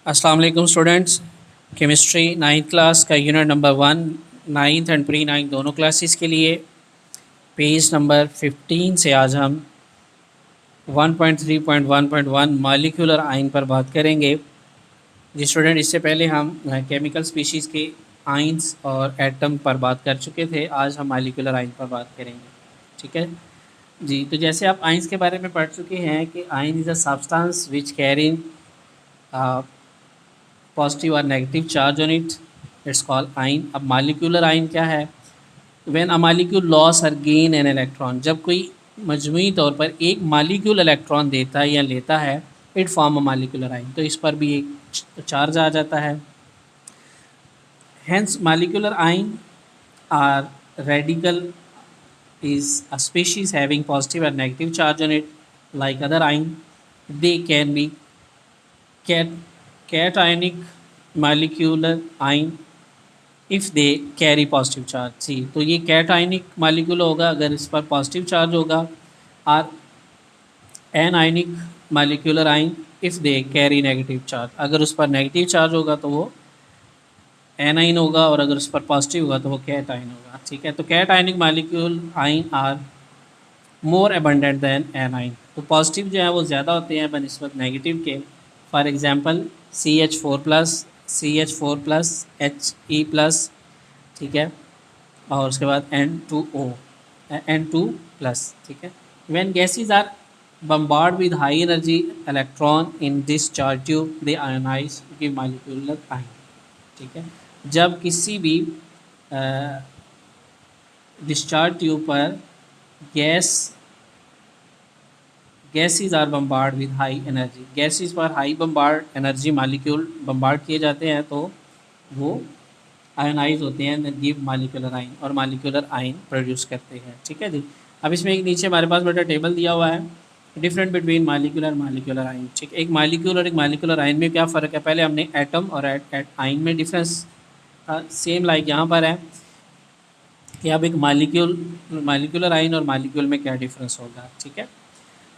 अस्सलाम वालेकुम students. Chemistry ninth class का unit number 1 ninth and pre ninth दोनों क्लासेस के लिए पेज नंबर 15 से आज हम 1.3.1.1 मॉलिक्यूलर आयन पर बात करेंगे। जी स्टूडेंट, इससे पहले हम केमिकल स्पीशीज़ के आयन्स और एटम पर बात कर चुके थे। आज हम मॉलिक्यूलर आयन पर बात करेंगे। ठीक है जी। तो जैसे आप आयन्स के बारे में पढ़ चुके हैं कि ion is a substance which carrying positive और negative charge on it, it's called ion. अब मॉलिक्यूलर आयन क्या है? व्हेन अ मॉलिक्यूल लॉस और गेन एन इलेक्ट्रॉन, जब कोई मजमूई तौर पर एक मॉलिक्यूल इलेक्ट्रॉन देता है या लेता है, it form a molecular ion. तो इस पर भी एक चार्ज आ जाता है। Hence molecular ion or radical is a species having positive and negative charge on it. Like other ion, they can be cationic molecular ion if they carry positive charge। सी तो ये कैटाइनिक मालिक्यूल होगा अगर इस पर positive charge होगा, और anionic molecular आइन if they carry negative charge, अगर उस पर नेगेटिव चार्ज होगा तो वो एनाइन होगा, और अगर उस पर पॉजिटिव होगा तो वो कैटाइन होगा। ठीक है, तो cationic molecule ion are more abundant than anion. तो पॉजिटिव जो है वो ज़्यादा होते हैं बनिस्बत नेगेटिव के। For example CH4+, CH4+, He+, ठीक है, और उसके बाद N2O, N2+। ठीक है, when gases are bombarded with high energy electron in this charge tube, they ionize, give molecular ion। ठीक है, जब किसी भी डिस्चार्ज ट्यूब पर gases are bombard with high energy, gases पर high bombard energy molecule bombard किए जाते हैं तो वो आयनाइज होते हैं, गिव मालिक्यूलर आयन, और मालिक्यूलर आयन प्रोड्यूस करते हैं। ठीक है जी। अब इसमें एक नीचे हमारे पास बेटा टेबल दिया हुआ है, डिफरेंट बिटवीन मालिक्यूलर आयन। ठीक, एक मालिक्यूल और एक मालिक्यूलर आयन में क्या फ़र्क है? पहले हमने एटम और आयन में डिफरेंस सेम लाइक यहाँ पर है कि अब एक मालिक्यूलर आयन और मालिक्यूल में क्या डिफरेंस होगा। ठीक है,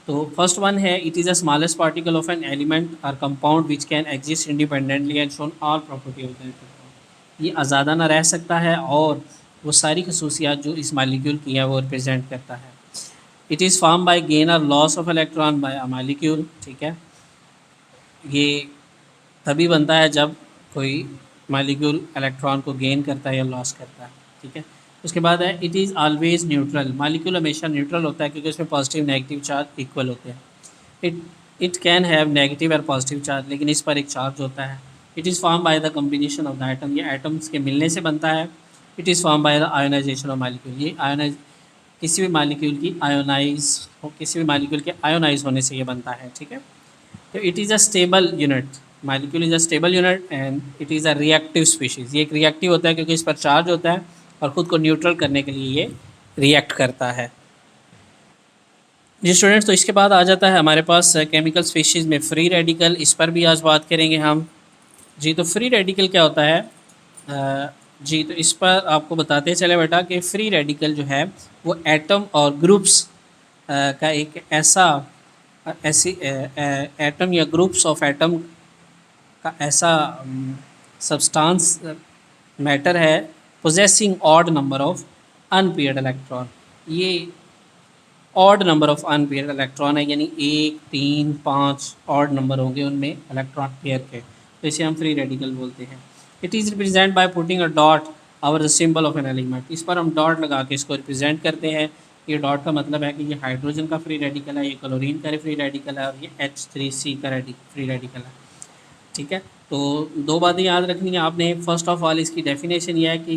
तो फर्स्ट वन है, it is a smallest particle of an element और compound which can exist independently and shown all property of that compound. ये आज़ादाना रह सकता है और वो सारी खसूसियात जो इस मालिक्यूल की है वो रिप्रेजेंट करता है। It is form by gain और loss of electron by a molecule. ठीक है, ये तभी बनता है जब कोई मालिक्यूल इलेक्ट्रॉन को गेन करता है या लॉस करता है। ठीक है, उसके बाद है, it is always neutral. Molecule हमेशा न्यूट्रल होता है क्योंकि उसमें पॉजिटिव नेगेटिव चार्ज इक्वल होते हैं। इट कैन हैव नेगेटिव और पॉजिटिव चार्ज, लेकिन इस पर एक चार्ज होता है। It is form by the combination of the atom, ये एटम्स के मिलने से बनता है। It is form by the ionization of molecule, ये आयोनाइज किसी भी मालिक्यूल की किसी भी मालिक्यूल के आयोनाइज होने से ये बनता है। ठीक है, तो it is a stable unit, molecule is a stable unit and it is a reactive species. ये एक रिएक्टिव होता है क्योंकि इस पर चार्ज होता है और ख़ुद को न्यूट्रल करने के लिए ये रिएक्ट करता है। जी स्टूडेंट्स, तो इसके बाद आ जाता है हमारे पास केमिकल स्पीशीज़ में फ्री रेडिकल। इस पर भी आज बात करेंगे हम। जी, तो फ्री रेडिकल क्या होता है? जी, तो इस पर आपको बताते चले बेटा कि फ्री रेडिकल जो है वो एटम और ग्रुप्स का एक ऐसी एटम या ग्रुप्स ऑफ एटम का ऐसा सब्सटेंस मैटर है possessing odd number of unpaired electron. ये odd number of unpaired electron है, यानी 1, 3, 5 ऑड नंबर होंगे उनमें इलेक्ट्रॉन पेयर के, तो इसे हम फ्री रेडिकल बोलते हैं। It is represent by putting a dot और the symbol of an element. इस पर हम डॉट लगा के इसको रिप्रेजेंट करते हैं। ये डॉट का मतलब है कि ये हाइड्रोजन का फ्री रेडिकल है, ये क्लोरीन का फ्री रेडिकल है, और ये H3C का फ्री रेडिकल है। ठीक है, तो दो बातें याद रखनी है आपने। फर्स्ट ऑफ ऑल इसकी डेफिनेशन ये है कि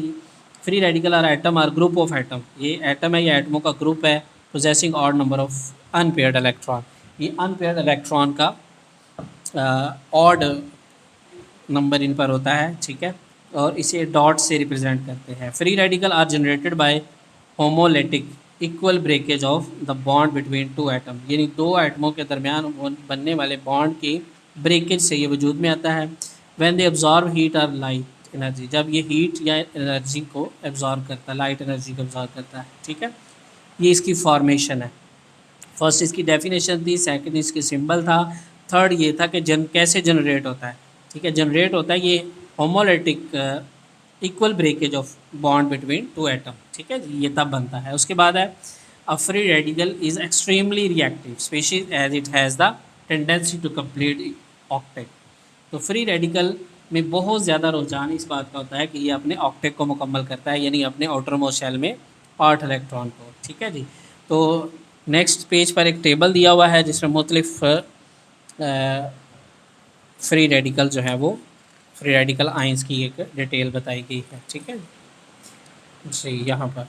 free radical are atom or group of atom, ये एटम है, ये एटमों का ग्रुप है possessing odd number of unpaired electron. ये अनपेयर्ड इलेक्ट्रॉन का ऑड नंबर इन पर होता है। ठीक है, और इसे डॉट से रिप्रेजेंट करते हैं। Free radical are generated by homolytic equal breakage of the bond between two atom, यानी दो एटमों के दरमियान बनने वाले बॉन्ड की ब्रेकेज से ये वजूद में आता है। व्हेन दे एब्जॉर्ब हीट और लाइट एनर्जी, जब ये हीट या एनर्जी को एब्जॉर्ब करता है, लाइट एनर्जी को एब्जॉर्ब करता है। ठीक है, ये इसकी फॉर्मेशन है। फर्स्ट इसकी डेफिनेशन थी, सेकंड इसकी सिंबल था, थर्ड ये था कि कैसे जनरेट होता है। ठीक है, जनरेट होता है ये homolytic equal breakage of bond between two atom, ठीक है जी, ये तब बनता है। उसके बाद है a free radical is extremely reactive species as it has the tendency to complete octet. तो फ्री रेडिकल में बहुत ज़्यादा रुझान इस बात का होता है कि ये अपने ऑक्टेट को मुकम्मल करता है, यानी अपने आउटरमोस्ट शेल में 8 इलेक्ट्रॉन को, ठीक है जी। तो नेक्स्ट पेज पर एक टेबल दिया हुआ है जिसमें मुख्तलिफ फ्री रेडिकल जो है वो फ्री रेडिकल आइंस की एक डिटेल बताई गई है, ठीक है जी। यहाँ पर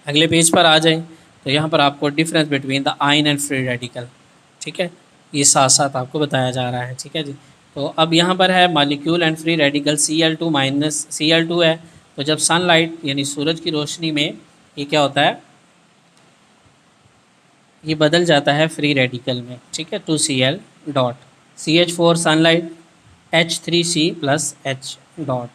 अगले पेज पर आ जाएं तो यहाँ पर आपको डिफरेंस बिटवीन द आइन एंड फ्री रेडिकल, ठीक है, ये साथ साथ आपको बताया जा रहा है, ठीक है जी। तो अब यहाँ पर है molecule and free radical Cl2 minus Cl2 है, तो जब सनलाइट यानी सूरज की रोशनी में ये क्या होता है, ये बदल जाता है फ्री रेडिकल में, ठीक है, 2Cl dot CH4 sunlight H3C plus H dot,